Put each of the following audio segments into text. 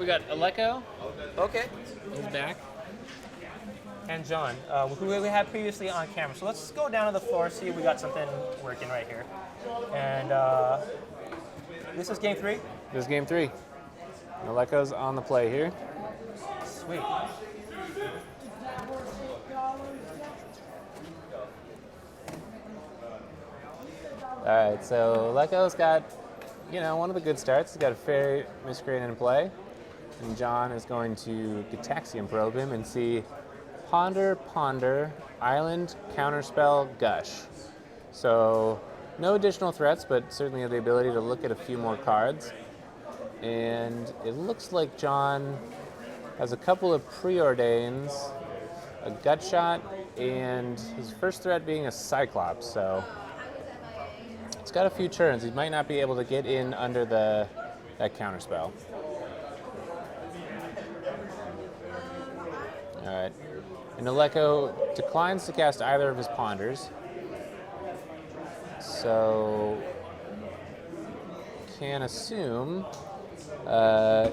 We got Aleko. Okay. He's back. And John, who we had previously on camera. So let's go down to the floor, see if we got something working right here. And this is game 3? This is game 3. Aleko's on the play here. Sweet. All right, so Aleko's got, one of the good starts. He's got a fairy miscreant in play. And John is going to Gitaxian probe him and see Ponder, Ponder, Island, Counterspell, Gush. So no additional threats, but certainly the ability to look at a few more cards. And it looks like John has a couple of preordains, a gut shot, and his first threat being a Cyclops. So it's got a few turns. He might not be able to get in under that counterspell. All right. And Aleko declines to cast either of his ponders. So can assume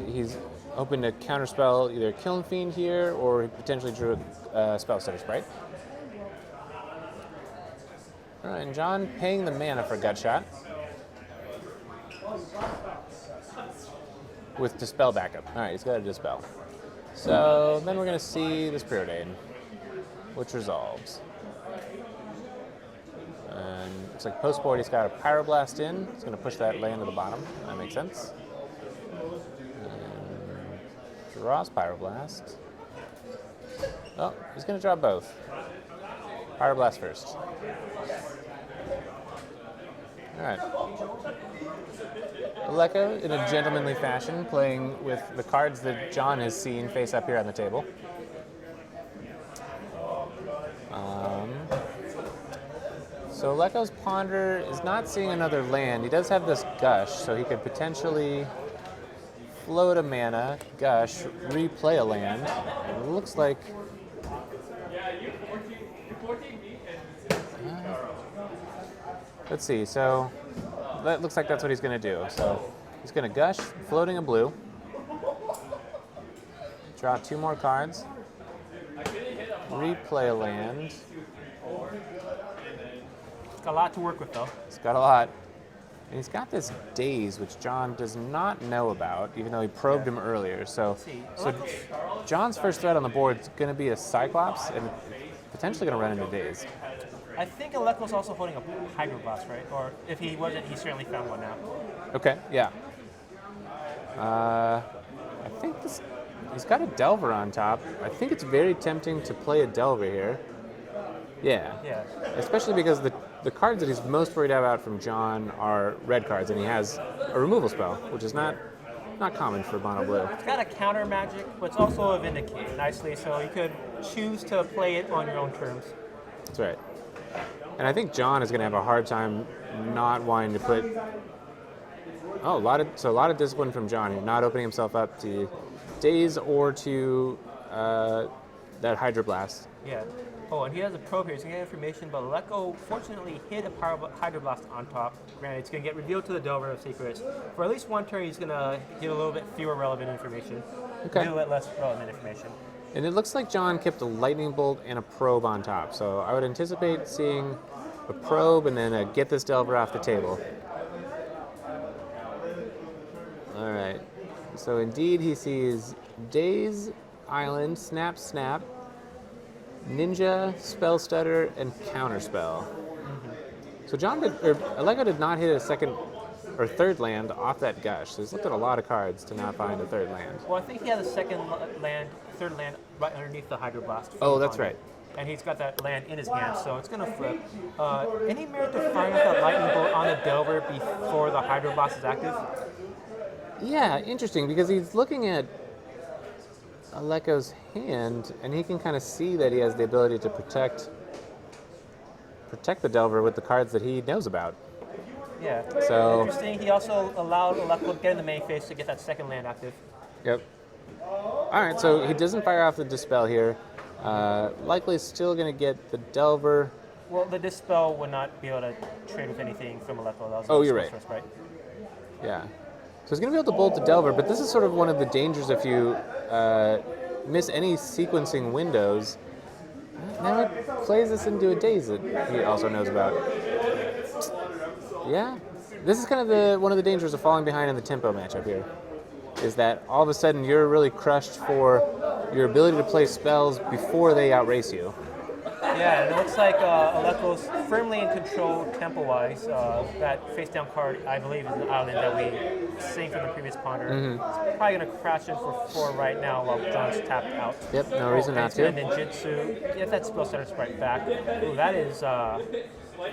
he's open to counterspell either Kiln Fiend here, or he potentially drew a Spell Stutter Sprite. All right, and John paying the mana for Gut Shot with Dispel backup. All right, he's got a Dispel. So then we're going to see this Preordain, which resolves. And looks like post-board he's got a Pyroblast in. He's going to push that land to the bottom. That makes sense. And draws Pyroblast. Oh, he's going to draw both. Pyroblast first. All right. Aleko, in a gentlemanly fashion, playing with the cards that John has seen face up here on the table. So Aleko's Ponder is not seeing another land. He does have this Gush, so he could potentially float a mana, Gush, replay a land. And it looks like... let's see, so that looks like that's what he's going to do. So he's going to Gush, floating a blue, draw 2 more cards, replay a land. It's got a lot to work with, though. He's got a lot. And he's got this Daze, which John does not know about, even though he probed him earlier. So John's first threat on the board is going to be a Cyclops, and potentially going to run into Daze. I think Aleko's also holding a Hydroblast, right? Or if he wasn't, he certainly found one now. Okay, yeah. I think he's got a Delver on top. I think it's very tempting to play a Delver here. Yeah. Especially because the cards that he's most worried about from John are red cards, and he has a removal spell, which is not common for mono blue. It's got a counter magic, but it's also a Vindicate nicely, so you could choose to play it on your own terms. That's right. And I think John is going to have a hard time not wanting to put... Oh, a lot of discipline from John here, not opening himself up to Daze or to that Hydroblast. Yeah. Oh, and he has a probe here. He's going to get information, but Aleko fortunately hit a Hydroblast on top. Granted, it's going to get revealed to the Delver of Secrets. For at least one turn, he's going to get a little bit fewer relevant information. Okay. A little bit less relevant information. And it looks like John kept a Lightning Bolt and a Probe on top, so I would anticipate seeing a Probe and then a Get This Delver off the table. All right. So indeed he sees Daze, Island, Snap, Snap, Ninja, Spell Stutter, and Counterspell. So Aleko did not hit a second or third land off that Gush. So he's looked at a lot of cards to not find a third land. Well, I think he has a third land right underneath the Hydroblast. Oh, that's right. And he's got that land in his hand, so it's going to flip. Any merit to firing off that Lightning Bolt on the Delver before the Hydroblast is active? Yeah, interesting, because he's looking at Aleko's hand, and he can kind of see that he has the ability to protect the Delver with the cards that he knows about. Yeah. So interesting. He also allowed Aleko to get in the main phase to get that second land active. Yep. All right, so he doesn't fire off the Dispel here. Likely still going to get the Delver. Well, the Dispel would not be able to trade with anything from Aleko. Oh, you're right. First, right? Yeah. So he's going to be able to bolt the Delver, but this is sort of one of the dangers if you miss any sequencing windows. Now he plays this into a daze that he also knows about. Yeah, this is kind of one of the dangers of falling behind in the tempo matchup here, is that all of a sudden you're really crushed for your ability to play spells before they outrace you. Yeah, and it looks like Aleko's firmly in control tempo-wise. That face-down card, I believe, is an island that we seen from the previous Ponder. It's probably going to crash in for 4 right now while John's tapped out. Yep, no reason not to. And then Ninjutsu, get that spell setter sprite back. Ooh, that is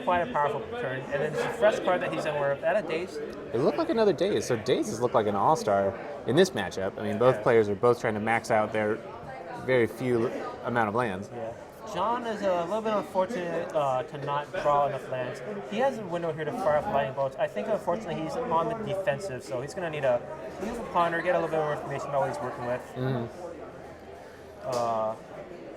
quite a powerful turn. And then it's a fresh card that he's unaware of. That a Daze? It looked like another Daze. So Dazes look like an all-star in this matchup. I mean, both players are both trying to max out their very few amount of lands. Yeah. John is a little bit unfortunate to not draw enough lands. He has a window here to fire off lightning bolts. I think, unfortunately, he's on the defensive, so he's going to need to use a ponder, get a little bit more information about what he's working with.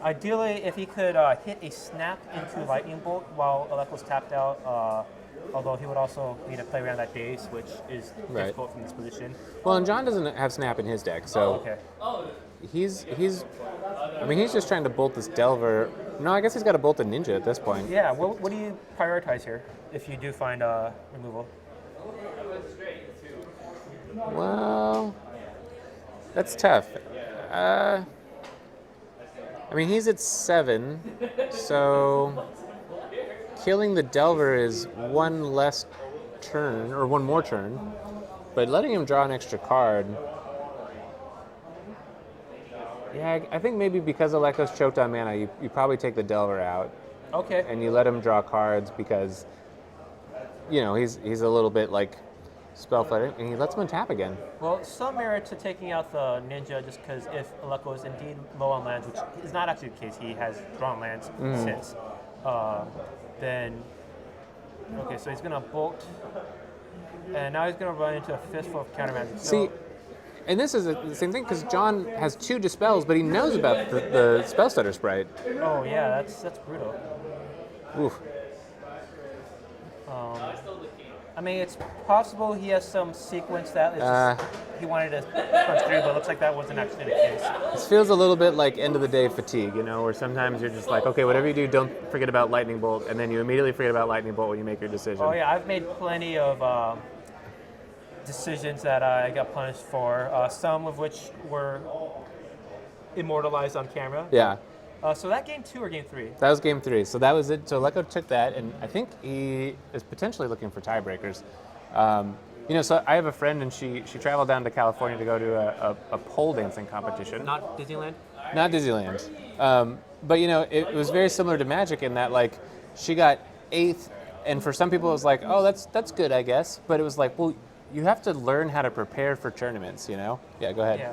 Ideally, if he could hit a snap into lightning bolt while Aleko's tapped out, although he would also need to play around that Daze, which is difficult from this position. Well, and John doesn't have snap in his deck, so Okay. he's just trying to bolt this Delver. No, I guess he's got to bolt the Ninja at this point. Yeah, what do you prioritize here if you do find removal? Well, that's tough. I mean, he's at 7, so killing the Delver is one less turn, or one more turn, but letting him draw an extra card. Yeah, I think maybe because Aleko's choked on mana, you probably take the Delver out. Okay. And you let him draw cards because, you know, he's a little bit like spell flutter, and he lets him untap again. Well, some merit to taking out the Ninja just because if Aleko is indeed low on lands, which is not actually the case, he has drawn lands since, then, okay, so he's going to bolt, and now he's going to run into a fistful of counter magic. See, and this is the same thing because John has 2 dispels, but he knows about the spell stutter sprite. Oh yeah, that's brutal. Oof. I mean, it's possible he has some sequence that is just, he wanted to punch through, but it looks like that wasn't actually the case. This feels a little bit like end of the day fatigue, you know, where sometimes you're just like, okay, whatever you do, don't forget about Lightning Bolt, and then you immediately forget about Lightning Bolt when you make your decision. Oh yeah, I've made plenty of decisions that I got punished for, some of which were immortalized on camera. Yeah. So that game 2 or game 3? That was game 3. So that was it. So Aleko took that, and I think he is potentially looking for tiebreakers. You know, so I have a friend, and she traveled down to California to go to a pole dancing competition. Not Disneyland? Not Disneyland. But, you know, it was very similar to Magic in that, like, she got 8th, and for some people it was like, oh, that's good, I guess. But it was like, well, you have to learn how to prepare for tournaments, you know? Yeah, go ahead. Yeah.